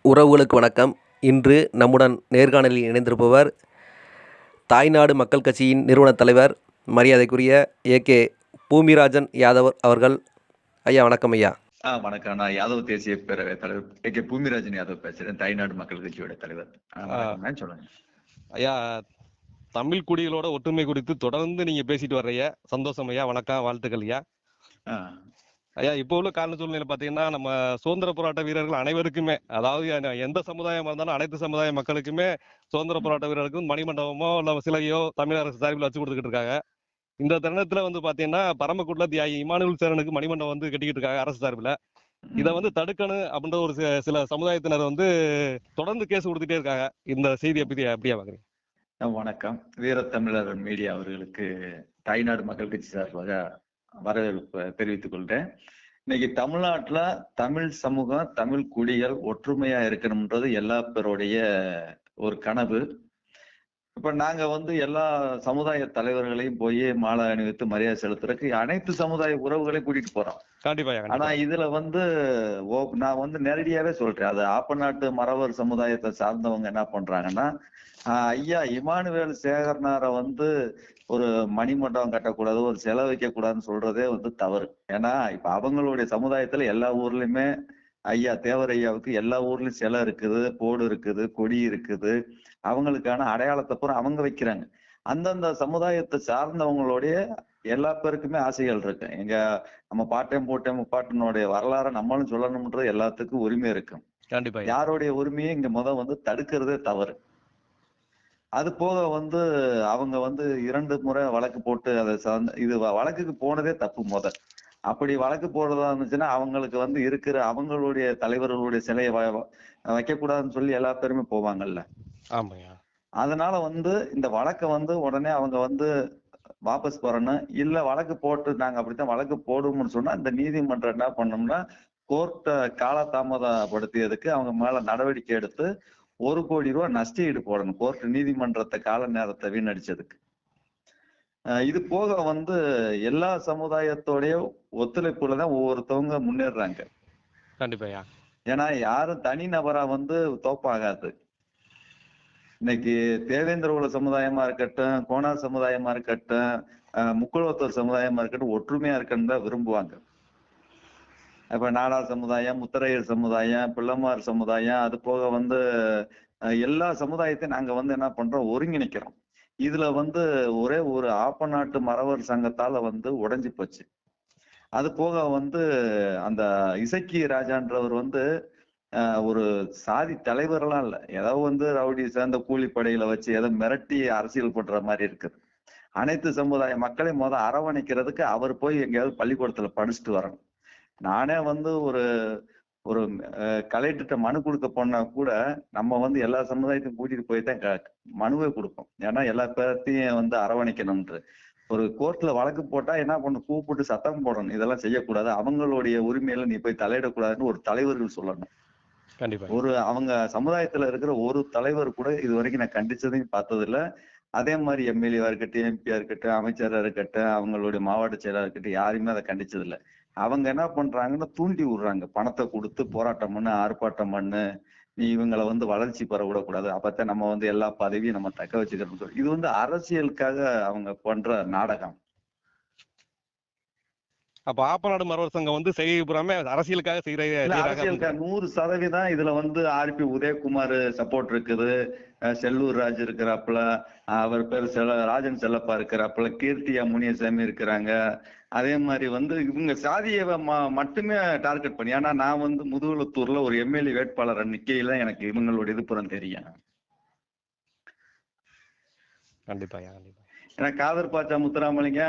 உறவுகளுக்கு வணக்கம். இன்று நம்முடன் நேர்காணலில் இணைந்திருப்பவர் தாய்நாடு மக்கள் கட்சியின் நிறுவனத் தலைவர் மரியாதைக்குரிய ஏ.கே. பூமிராஜன் யாதவ் அவர்கள். ஐயா வணக்கம் ஐயா. வணக்கம். நான் யாதவ் தேசிய பேரவை தலைவர் ஏ.கே. பூமிராஜன் யாதவ் பேசுறேன், தாய்நாடு மக்கள் கட்சியோட தலைவர். வணக்கம் சொல்லுங்க ஐயா. தமிழ் குடிகளோட ஒற்றுமை குறித்து தொடர்ந்து நீங்க பேசிட்டு வர்றீங்க, சந்தோஷம் ஐயா. வணக்கம், வாழ்த்துக்கள் ஐயா. ஐயா, இப்போ உள்ள கால சூழ்நிலை பாத்தீங்கன்னா நம்ம சுதந்திர போராட்ட வீரர்கள் அனைவருக்குமே, அதாவது எந்த சமுதாயமா இருந்தாலும் அனைத்து சமுதாய மக்களுக்குமே சுதந்திர போராட்ட வீரர்களுக்கும் மணிமண்டபமோ இல்ல சிலையோ தமிழ் அரசு சார்பில் வச்சு கொடுத்துக்கிட்டு இருக்காங்க. இந்த தருணத்துல பாத்தீங்கன்னா பரமக்குடில தியாகி இமானுவேல் சேரனுக்கு மணிமண்டபம் கட்டிக்கிட்டு இருக்காங்க அரசு சார்பில். இதை தடுக்கணும் அப்படின்ற ஒரு சில சமுதாயத்தினர் தொடர்ந்து கேஸ் கொடுத்துட்டே இருக்காங்க. இந்த செய்தியை பத்தி எப்படியா பாக்குறீங்க? வணக்கம். வீரத்தமிழர் மீடியா அவர்களுக்கு தாய்நாடு மக்கள் கட்சி சார்பாக வரவேற்பு தெரிவித்துக் கொள்றேன். இன்னைக்கு தமிழ்நாட்டுல தமிழ் சமூகம், தமிழ் குடிகள் ஒற்றுமையா இருக்கணும்ன்றது எல்லா பேருடைய ஒரு கனவு. இப்ப நாங்க எல்லா சமுதாய தலைவர்களையும் போய் மாலை அணிவித்து மரியாதை செலுத்துறதுக்கு அனைத்து சமுதாய உறவுகளையும் கூட்டிட்டு போறோம். ஆனா இதுல நான் நேரடியாவே சொல்றேன், அது ஆப்பநாட்டு மறவர் சமுதாயத்தை சார்ந்தவங்க என்ன பண்றாங்கன்னா, ஐயா இமானுவேல் சேகரனார ஒரு மணிமண்டபம் கட்டக்கூடாது, ஒரு சிலை வைக்க கூடாதுன்னு சொல்றதே தவறு. ஏன்னா இப்ப அவங்களுடைய சமுதாயத்துல எல்லா ஊர்லயுமே ஐயா தேவர் ஐயாவுக்கு எல்லா ஊர்லயும் சிலை இருக்குது, போடு இருக்குது, கொடி இருக்குது. அவங்களுக்கான அடையாளத்தை பூரா அவங்க வைக்கிறாங்க. அந்தந்த சமுதாயத்தை சார்ந்தவங்களுடைய எல்லா பேருக்குமே ஆசைகள் இருக்கு. நம்ம பாட்டையும் போட்டையும் முப்பாட்டனுடைய வரலாறை நம்மளும் சொல்லணும்ன்றது எல்லாத்துக்கும் உரிமை இருக்கும். கண்டிப்பா. யாருடைய உரிமையை இங்க தடுக்கிறதே தவறு. அது போக அவங்க 2 முறை வழக்கு போட்டு அதை இது வழக்குக்கு போனதே தப்பு. அப்படி வழக்கு போடுறதா இருந்துச்சுன்னா அவங்களுக்கு இருக்கிற அவங்களுடைய தலைவர்களுடைய சிலையை வைக்கக்கூடாதுன்னு சொல்லி எல்லா பேருமே போவாங்கல்ல. அதனால இந்த வழக்கை உடனே அவங்க வாபஸ் பெறணும். இல்ல வழக்கு போட்டு நாங்க அப்படித்தான் வழக்கு போடுவோம்னு சொன்னா இந்த நீதிமன்றம் என்ன பண்ணோம்னா, கோர்ட்டை காலதாமதப்படுத்தியதுக்கு அவங்க மேல நடவடிக்கை எடுத்து 1 கோடி ரூபாய் நஷ்ட ஈடு போடணும். கோர்ட் நீதிமன்றத்தை கால நேரத்தை வீணடிச்சதுக்கு. இது போக எல்லா சமுதாயத்தோடைய ஒத்துழைப்புலதான் ஒவ்வொருத்தவங்க முன்னேறாங்க. கண்டிப்பா. ஏன்னா யாரும் தனி நபரா தோப்பாகாது. இன்னைக்கு தேவேந்திர குல சமுதாயமா இருக்கட்டும், கோனார் சமுதாயமா இருக்கட்டும், முக்குளத்தூர் சமுதாயமா இருக்கட்டும், ஒற்றுமையா இருக்கன்னு தான் விரும்புவாங்க. இப்ப நாடார் சமுதாயம், முத்தரையர் சமுதாயம், பிள்ளமார் சமுதாயம், அது போக எல்லா சமுதாயத்தையும் நாங்க என்ன பண்றோம், ஒருங்கிணைக்கிறோம். இதுல ஒரே ஒரு ஆப்பநாட்டு மறவர் சங்கத்தால உடைஞ்சு போச்சு. அது போக அந்த இசக்கி ராஜான்றவர் ஒரு சாதி தலைவரெல்லாம் இல்ல, ஏதோ ரவுடி சேர்ந்த கூலிப்படையில வச்சு ஏதோ மிரட்டி அரசியல் பண்ற மாதிரி இருக்குது. அனைத்து சமுதாய மக்களையும் அரவணைக்கிறதுக்கு அவர் போய் எங்கேயாவது பள்ளிக்கூடத்துல படிச்சுட்டு வரணும். நானே ஒரு ஒரு கலெக்டர்கிட்ட மனு கொடுக்க போனா கூட நம்ம எல்லா சமுதாயத்தையும் கூட்டிட்டு போய் தான் மனுவே கொடுப்போம். ஏன்னா எல்லா பேர்த்தையும் அரவணைக்கணும்ன்று. ஒரு கோர்ட்ல வழக்கு போட்டா என்ன பண்ணணும், கூப்பிட்டு சத்தம் போடணும், இதெல்லாம் செய்யக்கூடாது, அவங்களுடைய உரிமையில நீ போய் தலையிடக்கூடாதுன்னு ஒரு தலைவர்கள் சொல்லணும். ஒரு அவங்க சமுதாயத்துல இருக்கிற ஒரு தலைவர் கூட இது வரைக்கும் நான் கண்டிச்சதையும் பார்த்தது இல்ல. அதே மாதிரி எம்எல்ஏவா இருக்கட்டும், எம்பியா இருக்கட்டும், அமைச்சரா இருக்கட்டும், அவங்களுடைய மாவட்ட செயலா இருக்கட்டும், யாருமே அதை கண்டிச்சது இல்லை. அவங்க என்ன பண்றாங்கன்னா தூண்டி விடுறாங்க, பணத்தை கொடுத்து போராட்டம் பண்ணு, ஆர்ப்பாட்டம் பண்ணு, நீ இவங்களை வளர்ச்சி பெற விடக்கூடாது, அப்பத்தான் நம்ம எல்லா பதவியும் நம்ம தக்க வச்சுக்கிறோம் சொல்லி இது அரசியலுக்காக அவங்க பண்ற நாடகம். அப்ப ஆப்பநாடு மறவர் சங்கம் செய்கை புறாம அரசியலுக்காக அரசியலுக்காக 100% இதுல ஆர்பி உதயகுமார் சப்போர்ட் இருக்குது, செல்லூர் ராஜ் இருக்கிறாப்புல, அவர் பேர் ராஜன் செல்லப்பா இருக்கிறாப்புல, கீர்த்தியா முனியசாமி இருக்கிறாங்க. அதே மாதிரி இவங்க சாதியை மட்டுமே டார்கெட் பண்ணி, ஏன்னா நான் முதுகுளத்தூர்ல ஒரு எம்எல்ஏ வேட்பாளர் நிக்கையில எனக்கு இவங்களோட இதுப்புறம் தெரியும். கண்டிப்பா. ஏன்னா காதர் பாச்சா முத்துராமலிங்க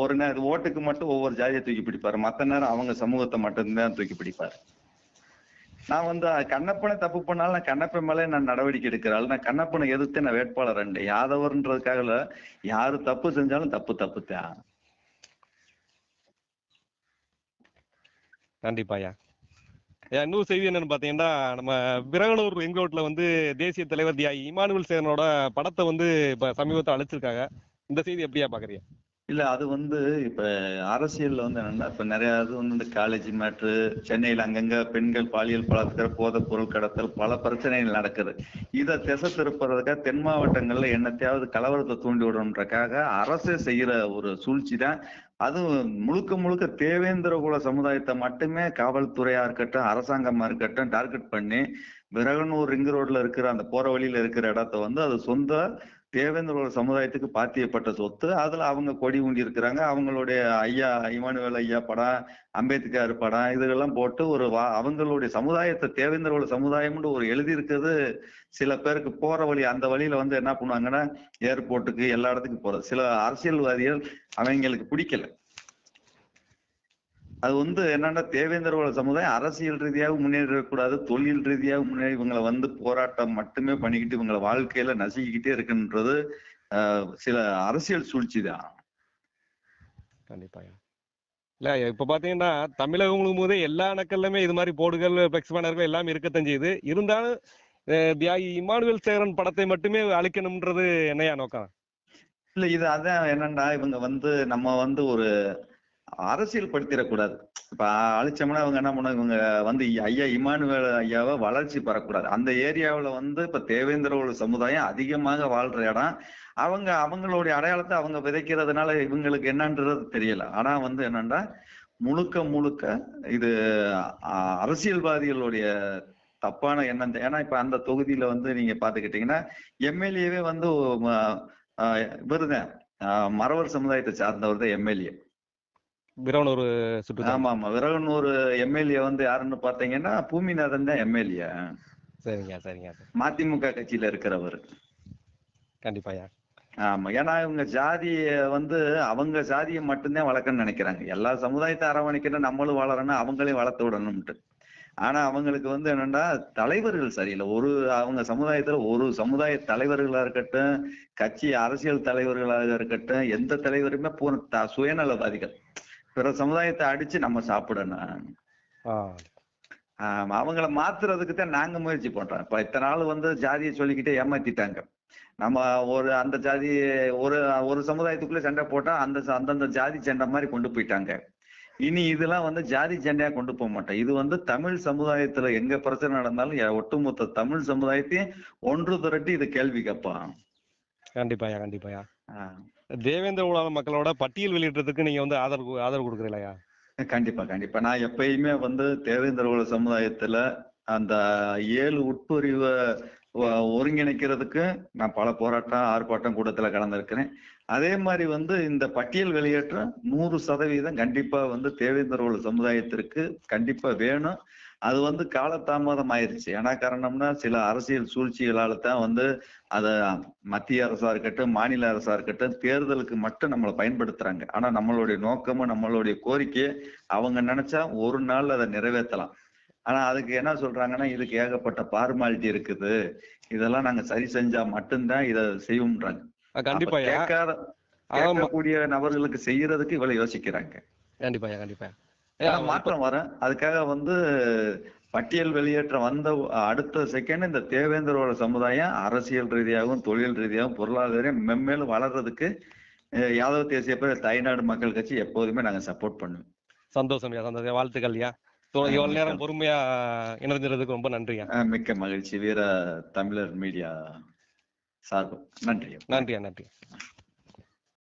ஒரு நேரம் ஓட்டுக்கு மட்டும் ஒவ்வொரு ஜாதியை தூக்கி பிடிப்பாரு, மத்த நேரம் அவங்க சமூகத்தை மட்டும்தான் தூக்கி பிடிப்பாரு. நான் கண்ணப்பனை தப்பு பண்ணாலும் நான் கண்ணப்பன் மேலே நான் நடவடிக்கை எடுக்கிறாள். நான் கண்ணப்பனை எதிர்த்து நான் வேட்பாளர் யாதவர்ன்றதுக்காக யாரு தப்பு செஞ்சாலும் தப்புத்தான். கண்டிப்பாயா. இன்னொரு செய்தி என்னன்னு பாத்தீங்கன்னா, நம்ம விரகனூர் எங்கோட்ல தேசிய தலைவர் தியாகி இமானுவேல் சேரனோட படத்தை இப்ப சமீபத்தில் அழைச்சிருக்காங்க. இந்த செய்தி எப்படியா பாக்குறீங்க? இல்ல அது வந்து இப்ப அரசியல்ல வந்து என்னன்னா இப்ப நிறைய இது வந்து இந்த காலேஜ் மேட்ரு, சென்னையில அங்கங்க பெண்கள் பாலியல் பலாத்காரம், போதைப் பொருள் கடத்தல், பல பிரச்சனைகள் நடக்குது. இத திசை திருப்புறதுக்காக தென் மாவட்டங்கள்ல என்னத்தையாவது கலவரத்தை தூண்டி விடணுன்றக்காக அரசே செய்யற ஒரு சூழ்ச்சி தான். அதுவும் முழுக்க முழுக்க தேவேந்திர குல சமுதாயத்தை மட்டுமே காவல்துறையா இருக்கட்டும், அரசாங்கமா இருக்கட்டும் டார்கெட் பண்ணி விரகனூர் ரிங் ரோட்ல இருக்கிற அந்த போற வழியில இருக்கிற இடத்த வந்து அது சொந்த தேவேந்திர குல சமுதாயத்துக்கு பாத்தியப்பட்ட சொத்து. அதுல அவங்க கொடி ஊண்டி இருக்கிறாங்க. அவங்களுடைய ஐயா இமானுவேல் ஐயா படம், அம்பேத்கர் படம் இதெல்லாம் போட்டு ஒரு அவங்களுடைய சமுதாயத்தை தேவேந்திர குல சமுதாயம்னு ஒரு எழுதி இருக்கிறது. சில பேருக்கு போற வழி அந்த வழியில வந்து என்ன பண்ணுவாங்கன்னா ஏர்போர்ட்டுக்கு எல்லா இடத்துக்கும் போறது. சில அரசியல்வாதிகள் அவங்களுக்கு பிடிக்கல. அது வந்து என்னன்னா தேவேந்திர குல சமுதாயம் அரசியல் ரீதியாக முன்னேறக்கூடாது, தொழில் ரீதியாக முன்னேறி இவங்களை வந்து போராட்டம் மட்டுமே பண்ணிக்கிட்டு இவங்களை வாழ்க்கையில நசுக்கிக்கிட்டே இருக்குன்றது சில அரசியல் சூழ்ச்சி தான். கண்டிப்பா. இல்ல இப்ப பாத்தீங்கன்னா தமிழகம் முழுவதும் போதே எல்லா நக்கல்லுமே இது மாதிரி போர்டுகள், பிளெக்ஸ் பேனர்கள் எல்லாமே இருக்கத்தான் செய்யுது. இருந்தாலும் தியாகி இமானுவேல் சேகரன் படத்தை மட்டுமே அழிக்கணும்ன்றது என்னையா நோக்கம்? இல்ல இது அதான் என்னன்னா இவங்க வந்து நம்ம வந்து ஒரு அரசியல் படுத்திடக்கூடாது. இப்ப அழிச்சோம்னா அவங்க என்ன பண்ண இவங்க வந்து ஐயா இமானுவேல் ஐயாவை வளர்ச்சி பெறக்கூடாது. அந்த ஏரியாவுல வந்து இப்ப தேவேந்திர குல சமுதாயம் அதிகமாக வாழ்ற இடம். அவங்க அவங்களுடைய அடையாளத்தை அவங்க விதைக்கிறதுனால இவங்களுக்கு என்னன்றது தெரியல. ஆனா வந்து என்னன்னா முழுக்க முழுக்க இது அரசியல்வாதிகளுடைய தப்பான எண்ணம். ஏன்னா இப்ப அந்த தொகுதியில வந்து நீங்க பாத்துக்கிட்டீங்கன்னா எம்எல்ஏவே வந்து இவருதான் மறவர் சமுதாயத்தை சார்ந்தவர் தான் எம்எல்ஏ. விரவனூர் சுற்று. ஆமா ஆமா விரகனூர் எம்எல்ஏ வந்து யாருன்னு பாத்தீங்கன்னா பூமிநாதன் தான் எம்எல்ஏ. சரிங்க சரிங்க. மதிமுக கட்சியில இருக்கிறவர். கண்டிப்பாயா. ஆமா ஏன்னா இவங்க ஜாதிய வந்து அவங்க ஜாதியை மட்டும்தான் வளர்க்கணும்னு நினைக்கிறாங்க. எல்லா சமுதாயத்தை அரவணைக்கணும் நம்மளும் வளரணும் அவங்களையும் வளர்த்து விடணும்ட்டு. ஆனா அவங்களுக்கு வந்து என்னன்னா தலைவர்கள் சரியில்லை. அவங்க சமுதாயத்துல ஒரு சமுதாய தலைவர்களா இருக்கட்டும், கட்சி அரசியல் தலைவர்களாக இருக்கட்டும், எந்த தலைவருமே பூர்ண சுயநலவாதிகள். பிற சமுதாயத்தை அடிச்சு நம்ம சாப்பிடணும். அவங்கள மாத்துறதுக்கு தான் நாங்க முயற்சி பண்றோம். இப்ப இத்தனை நாள் வந்து ஜாதியை சொல்லிக்கிட்டே ஏமாத்திட்டாங்க. நம்ம அந்த ஜாதி ஒரு சமுதாயத்துக்குள்ள சண்டை போட்டா அந்தந்த ஜாதி சண்டை மாதிரி கொண்டு போயிட்டாங்க. இனி இதெல்லாம் வந்து ஜாதி சண்டையா கொண்டு போக மாட்டோம். இது வந்து தமிழ் சமுதாயத்துல எங்க பிரச்சனை நடந்தாலும் ஒட்டுமொத்த தமிழ் சமுதாயத்தையும் ஒன்று திரட்டி இது கேள்வி கேட்பான். கண்டிப்பாயா கண்டிப்பாயா. தேவேந்திர குல மக்களோட பட்டியல் வெளியிடுறதுக்கு நீங்க வந்து ஆதரவு கொடுக்குறீங்களா? கண்டிப்பா கண்டிப்பா. நான் எப்பயுமே வந்து தேவேந்திர குல சமுதாயத்துல அந்த 7 உட்பிரிவை ஒருங்கிணைக்கிறதுக்கு நான் பல போராட்டம் ஆர்ப்பாட்டம் கூட்டத்துல கலந்திருக்கிறேன். அதே மாதிரி வந்து இந்த பட்டியல் வெளியேற்றம் 100% கண்டிப்பா வந்து தேவேந்திர குல சமுதாயத்திற்கு கண்டிப்பா வேணும். அது வந்து காலதாமதம் ஆயிருச்சு. ஏன்னா காரணம்னா சில அரசியல் சூழ்ச்சிகளால தான் வந்து அத மத்திய அரசா இருக்கட்டும், மாநில அரசா இருக்கட்டும் தேர்தலுக்கு மட்டும் நம்மளை பயன்படுத்துறாங்க. ஆனா நம்மளுடைய நோக்கமும் நம்மளுடைய கோரிக்கையை அவங்க நினைச்சா ஒரு நாள் அதை நிறைவேற்றலாம். ஆனா அதுக்கு என்ன சொல்றாங்கன்னா இதுக்கு ஏகப்பட்ட ஃபார்மாலிட்டி இருக்குது, இதெல்லாம் நாங்க சரி செஞ்சா மட்டும்தான் இதை செய்வோம்ன்றாங்க. கேட்கக்கூடிய நபர்களுக்கு செய்யறதுக்கு இவ்வளவு யோசிக்கிறாங்க. கண்டிப்பாயா கண்டிப்பா. மாற்றம் வரும். அதுக்காக வந்து பட்டியல் வெளியேற்றம் வந்த அடுத்த செகண்ட் இந்த தேவேந்திர குல சமுதாயம் அரசியல் ரீதியாகவும் தொழில் ரீதியாகவும் பொருளாதார மென்மேலும் வளர்றதுக்கு யாதவ தேசிய பேர் தாய்நாடு மக்கள் கட்சி எப்போதுமே நாங்க சப்போர்ட் பண்ணுவோம். சந்தோஷம் சந்தோஷம். வாழ்த்துக்கள்யா. இவ்வளவு நேரம் பொறுமையா இணைஞ்சிறதுக்கு ரொம்ப நன்றியா. மிக்க மகிழ்ச்சி. வீர தமிழர் மீடியா சார்பு நன்றி. நன்றியா நன்றி.